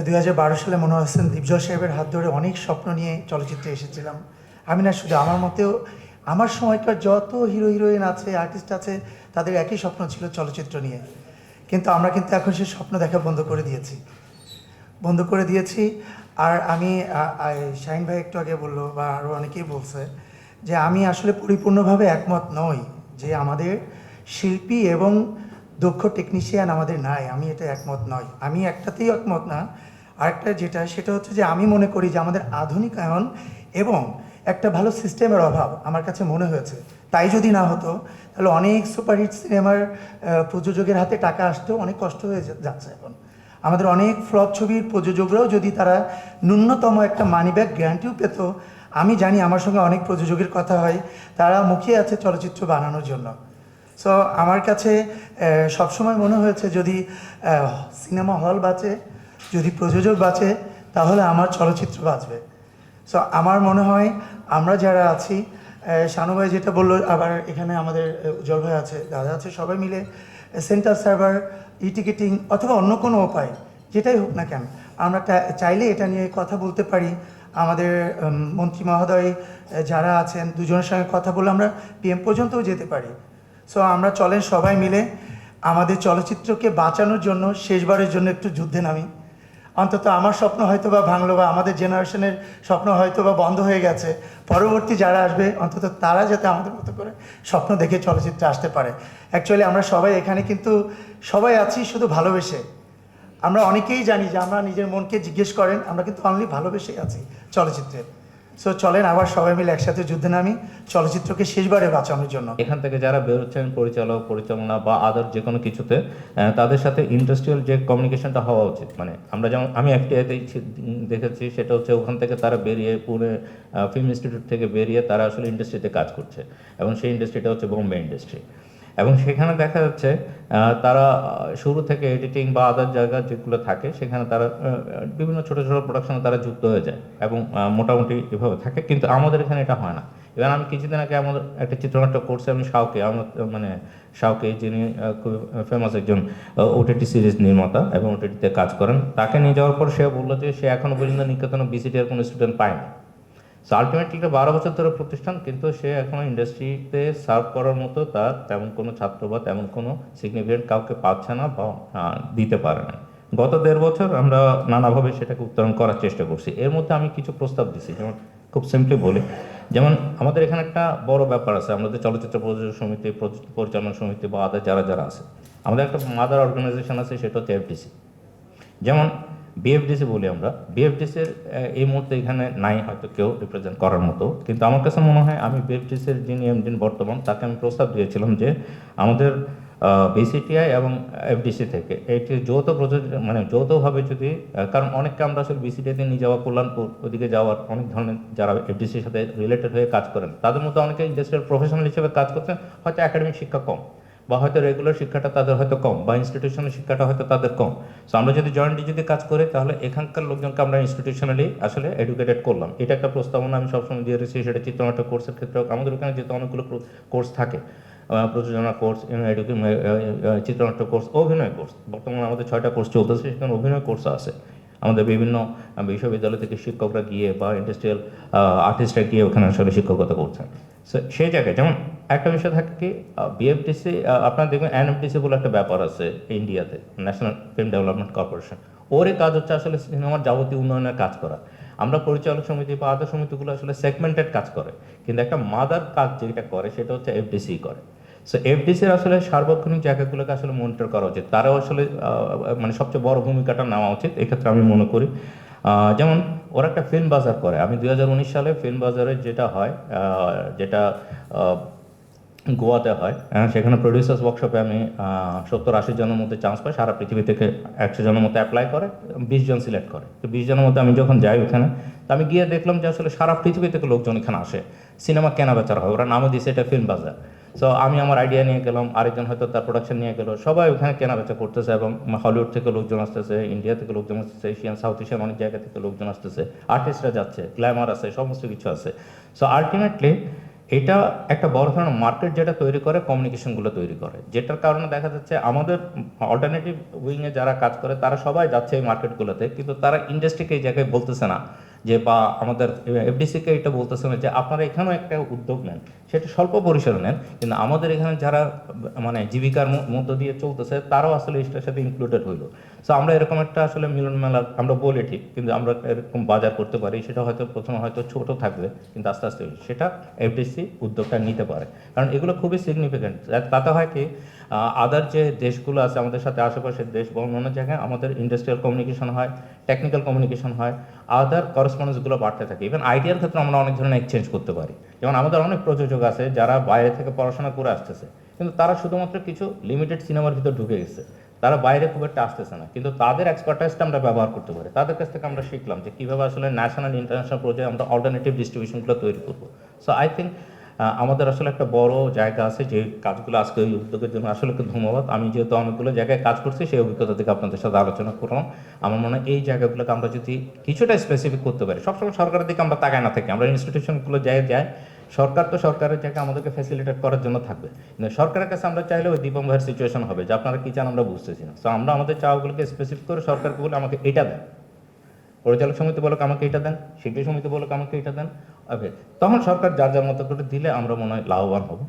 2012 সালে মনোয়ার হোসেন দীপজল সাহেবের হাত ধরে অনেক স্বপ্ন নিয়ে চলচ্চিত্রে এসেছিলাম। আমি না শুধু আমার মতেও আমার সময়কার যত হিরো হিরোইন আছে, আর্টিস্ট আছে, তাদের একই স্বপ্ন ছিল চলচ্চিত্র নিয়ে। কিন্তু আমরা কিন্তু এখন সেই স্বপ্ন দেখা বন্ধ করে দিয়েছি। আর আমি শাহিন ভাই একটু আগে বললো বা আরও অনেকেই বলছে যে আমি আসলে পরিপূর্ণভাবে একমত নই যে আমাদের শিল্পী এবং দক্ষ টেকনিশিয়ান আমাদের নাই। আমি এটা একমত নই। আমি একটাতেই একমত না। আরেকটা সেটা হচ্ছে যে আমি মনে করি যে আমাদের আধুনিকায়ন এবং একটা ভালো সিস্টেমের অভাব আমার কাছে মনে হয়েছে। তাই যদি না হতো তাহলে অনেক সুপারহিট সিনেমার প্রযোজকের হাতে টাকা আসতেও অনেক কষ্ট হয়ে যাচ্ছে এখন। আমাদের অনেক ফ্লপ ছবির প্রযোজকরাও যদি তারা ন্যূনতম একটা মানি ব্যাক গ্যারান্টিও পেত, আমি জানি আমার সঙ্গে অনেক প্রযোজকের কথা হয়, তারা মুখিয়ে আছে চলচ্চিত্র বানানোর জন্য। সো আমার কাছে সবসময় মনে হয়েছে যদি সিনেমা হল বাঁচে, যদি প্রযোজক বাঁচে, তাহলে আমার চলচ্চিত্র বাঁচবে। সো আমার মনে হয় আমরা যারা আছি, শানু ভাই যেটা বললো, আবার এখানে আমাদের উজ্জ্বল ভাই আছে, দাদা আছে, সবাই মিলে সেন্টার সার্ভার, ই টিকিটিং অথবা অন্য কোনো উপায় যেটাই হোক না কেন, আমরা চাইলে এটা নিয়ে কথা বলতে পারি। আমাদের মন্ত্রী মহোদয় যারা আছেন, দুজনের সঙ্গে কথা বলে আমরা পিএম পর্যন্তও যেতে পারি। সো আমরা চলেন সবাই মিলে আমাদের চলচ্চিত্রকে বাঁচানোর জন্য শেষবারের জন্য একটু যুদ্ধে নামি। অন্তত আমার স্বপ্ন হয়তো বা ভাঙলো, বা আমাদের জেনারেশনের স্বপ্ন হয়তো বা বন্ধ হয়ে গেছে, পরবর্তী যারা আসবে অন্তত তারা যাতে আমাদের মতো করে স্বপ্ন দেখে চলচ্চিত্রে আসতে পারে। অ্যাকচুয়ালি আমরা সবাই এখানে কিন্তু সবাই আছি শুধু ভালোবেসে। আমরা অনেকেই জানি যে আমরা নিজের মনকে জিজ্ঞেস করেন, আমরা কিন্তু অনলি ভালোবেসেই আছি চলচ্চিত্রে। সো চলেন আবার সবাই মিলে একসাথে যুদ্ধে নামি চলচ্চিত্রকে শেষবারে বাঁচানোর জন্য। এখান থেকে যারা বেরোচ্ছেন পরিচালক, পরিচালনা বা আদার যে কোনো কিছুতে, তাদের সাথে ইন্ডাস্ট্রিয়াল যে কমিউনিকেশনটা হওয়া উচিত। মানে আমরা যেমন আমি এফটিআইতেই দেখেছি, সেটা হচ্ছে ওখান থেকে তারা বেরিয়ে পুনে ফিল্ম ইনস্টিটিউট থেকে বেরিয়ে তারা আসলে ইন্ডাস্ট্রিতে কাজ করছে, এবং সেই ইন্ডাস্ট্রিটা হচ্ছে বোম্বে ইন্ডাস্ট্রি। এবং সেখানে দেখা যাচ্ছে তারা শুরু থেকে এডিটিং বা আদার জায়গা যেগুলো থাকে সেখানে তারা বিভিন্ন ছোটো ছোটো প্রোডাকশনে তারা যুক্ত হয়ে যায়, এবং মোটামুটি এভাবে থাকে। কিন্তু আমাদের এখানে এটা হয় না। এবার আমি কিছুদিন আগে আমাদের একটা চিত্রনাট্য করছি, আমি শাওকে, যিনি খুব ফেমাস একজন ওটিটি সিরিজ নির্মাতা এবং ওটিটিতে কাজ করেন, তাকে নিয়ে যাওয়ার পর সে বললো যে সে এখনও পর্যন্ত নিকেতন বিসিটির কোনো স্টুডেন্ট পায়নি। সো আলটিমেটলি এটা 12 বছর ধরে প্রতিষ্ঠান, কিন্তু সে এখনও ইন্ডাস্ট্রিতে সার্ভ করার মতো তার তেমন কোনো ছাত্র বা তেমন কোনো সিগনিফিকেন্ট কাউকে পাচ্ছে না বা দিতে পারে না। গত 1.5 বছর আমরা নানাভাবে সেটাকে উত্তরণ করার চেষ্টা করছি। এর মধ্যে আমি কিছু প্রস্তাব দিছি, যেমন খুব সিম্পলি বলি, যেমন আমাদের এখানে একটা বড় ব্যাপার আছে, আমাদের চলচ্চিত্র প্রযোজক সমিতি, পরিচালনা সমিতি বা আদার যারা যারা আছে, আমাদের একটা মাদার অর্গানাইজেশন আছে, সেটা হচ্ছে এফডিসি। যেমন বিএফডিসি বলি আমরা, বিএফডিসির এই মুহূর্তে এখানে নাই হয়তো কেউ রিপ্রেজেন্ট করার মতো, কিন্তু আমার কাছে মনে হয় আমি বিএফডিসির যিনি এমডি বর্তমান, তাকে আমি প্রস্তাব দিয়েছিলাম যে আমাদের বিসিটিআই এবং এফডিসি থেকে এটি যৌথ প্রযোজক, মানে যৌথভাবে যদি, কারণ অনেককে আমরা আসলে বিসিটিআইতে নিয়ে যাওয়া, কল্যাণপুর ওদিকে যাওয়ার অনেক ধরনের যারা এফডিসির সাথে রিলেটেড হয়ে কাজ করেন, তাদের মধ্যে অনেকে ইন্ডাস্ট্রিয়াল প্রফেশনাল হিসেবে কাজ করছেন, হয়তো একাডেমিক শিক্ষা কম, বা হয়তো রেগুলার শিক্ষাটা তাদের হয়তো কম, বা ইনস্টিটিউশনাল শিক্ষাটা হয়তো তাদের কম। সো আমরা যদি জয়েন্টলি যদি কাজ করি, তাহলে এখানকার লোকজনকে আমরা ইনস্টিটিউশনালি আসলে এডুকেটেড করলাম। এটা একটা প্রস্তাবনা আমি সবসময় দিয়ে রেখেছি। সেটা চিত্রনাট্য কোর্সের ক্ষেত্রে আমাদের ওখানে যেহেতু অনেকগুলো কোর্স থাকে, প্রযোজনা কোর্স, চিত্রনাট্য কোর্স, অভিনয় কোর্স, বর্তমানে আমাদের 6টা কোর্স চলতেছে, সেখানে অভিনয় কোর্স আছে। আমাদের বিভিন্ন বিশ্ববিদ্যালয় থেকে শিক্ষকরা গিয়ে বা ইন্ডাস্ট্রিয়াল আর্টিস্টরা গিয়ে ওখানে আসলে শিক্ষকতা করছেন। সেই জায়গায় যেমন একটা বিষয় থাকে কি, বিএফটিসি, আপনারা দেখবেন এনএফটিসি বলে একটা ব্যাপার আছে ইন্ডিয়াতে, ন্যাশনাল ফিল্ম ডেভেলপমেন্ট কর্পোরেশন। ওর কাজ হচ্ছে আসলে সিনেমার যাবতীয় উন্নয়নের কাজ করা। আমরা পরিচালক সমিতি বা আদার সমিতিগুলো আসলে সেগমেন্টেড কাজ করে, কিন্তু একটা মাদার কাজ যেটা করে সেটা হচ্ছে এফডিসি করে। সো এফডিসির আসলে সার্বক্ষণিক জায়গাগুলোকে আসলে মনিটর করা উচিত, তারাও আসলে মানে সবচেয়ে বড় ভূমিকাটা নেওয়া উচিত এক্ষেত্রে আমি মনে করি। যেমন ওরা একটা ফিল্ম বাজার করে, আমি 2019 সালে ফিল্ম বাজারে যেটা হয়, যেটা গোয়াতে হয়, সেখানে প্রডিউসার্স ওয়ার্কশপে আমি 70-80 জনের মধ্যে চান্স পাই, সারা পৃথিবী থেকে 100 জনের মধ্যে অ্যাপ্লাই করে, 20 জন সিলেক্ট করে। তো 20 জনের মধ্যে আমি যখন যাই ওখানে, তো আমি গিয়ে দেখলাম যে আসলে সারা পৃথিবী থেকে লোকজন এখানে আসে, সিনেমা কেনা বেচার হয়, ওরা নামে দিয়েছে এটা ফিল্ম বাজার। সো আমি আমার আইডিয়া নিয়ে গেলাম, আরেকজন হয়তো তার প্রোডাকশন নিয়ে গেলো, সবাই ওখানে কেনা বেচা করতেছে, এবং হলিউড থেকে লোকজন আসতেছে, ইন্ডিয়া থেকে লোকজন আসতেছে, এশিয়ান, সাউথ এশিয়ান অনেক জায়গা থেকে লোকজন আসতেছে, আর্টিস্টরা যাচ্ছে, গ্ল্যামার আছে, সমস্ত কিছু আছে। সো আলটিমেটলি এটা একটা বড় ধরনের মার্কেট যেটা তৈরি করে কমিউনিকেশনগুলো তৈরি করে, যেটার কারণে দেখা যাচ্ছে আমাদের অল্টারনেটিভ উইংয়ে যারা কাজ করে তারা সবাই যাচ্ছে এই মার্কেটগুলোতে, কিন্তু তারা ইন্ডাস্ট্রিকে এই জায়গায় বলতেছে না যে, বা আমাদের এফডিসিকে এটা বলতেছে না যে আপনারা এখানেও একটা উদ্যোগ নেন, সেটা স্বল্প পরিসরে নেন, কিন্তু আমাদের এখানে যারা মানে জীবিকার মধ্য দিয়ে চলতেছে তারাও আসলে এটার সাথে ইনক্লুডেড হইলো। সো আমরা এরকম একটা আসলে মিলন মেলা আমরা বলি ঠিক, কিন্তু আমরা এরকম বাজার করতে পারি, সেটা হয়তো প্রথমে হয়তো ছোট থাকবে, কিন্তু আস্তে আস্তে সেটা এফডিসি উদ্যোগটা নিতে পারে, কারণ এগুলো খুবই সিগনিফিক্যান্ট। তাতে হয় কি, আদার যে দেশগুলো আছে আমাদের সাথে, আশেপাশের দেশ বা অন্যান্য জায়গায় আমাদের ইন্ডাস্ট্রিয়াল কমিউনিকেশন হয়, টেকনিক্যাল কমিউনিকেশন হয়, আদার করসপন্ডেন্সগুলো বাড়তে থাকে। ইভেন আইডিয়ার ক্ষেত্রে আমরা অনেক ধরনের এক্সচেঞ্জ করতে পারি। যেমন আমাদের অনেক প্রযোজক আছে যারা বাইরে থেকে পড়াশোনা করে আসতেছে, কিন্তু তারা শুধুমাত্র কিছু লিমিটেড সিনেমার ভিতর ঢুকে গেছে, তারা বাইরে খুব একটা আসতেছে না, কিন্তু তাদের এক্সপার্টাইজটা আমরা ব্যবহার করতে পারি। তাদের কাছ থেকে আমরা শিখলাম যে কীভাবে আসলে ন্যাশনাল ইন্টারন্যাশনাল পর্যায়ে আমরা অল্টারনেটিভ ডিস্ট্রিবিউশনগুলো তৈরি করবো। সো আই থিঙ্ক আমাদের আসলে একটা বড় জায়গা আছে যে কাজগুলো আজকে ওই উদ্যোগের জন্য আসলে খুব ধন্যবাদ। আমি যেহেতু অনেকগুলো জায়গায় কাজ করছি, সেই অভিজ্ঞতা থেকে আপনাদের সাথে আলোচনা করলাম। আমার মনে হয় এই জায়গাগুলোকে আমরা যদি কিছুটা স্পেসিফিক করতে পারি, সবসময় সরকারের দিকে আমরা তাকায় না থাকি, আমরা ইনস্টিটিউশনগুলো যাই, সরকার তো সরকারের জায়গায় আমাদেরকে ফ্যাসিলিটেট করার জন্য থাকবে, কিন্তু সরকারের কাছে আমরা চাইলে ওই দীপম ভাইয়ের সিচুয়েশন হবে যে আপনারা কী চান আমরা বুঝতেছি না। সো আমরা আমাদের চাওয়াগুলোকে স্পেসিফিক করে সরকারকে বলে আমাকে এটা দেন, পরিচালক সমিতি বলুক আমাকে এটা দেন, শিল্পী সমিতি বলুক আমাকে এটা দেন, ওকে, তখন সরকার যার যার মতো করে দিলে আমরা মনে হয় লাভবান হব।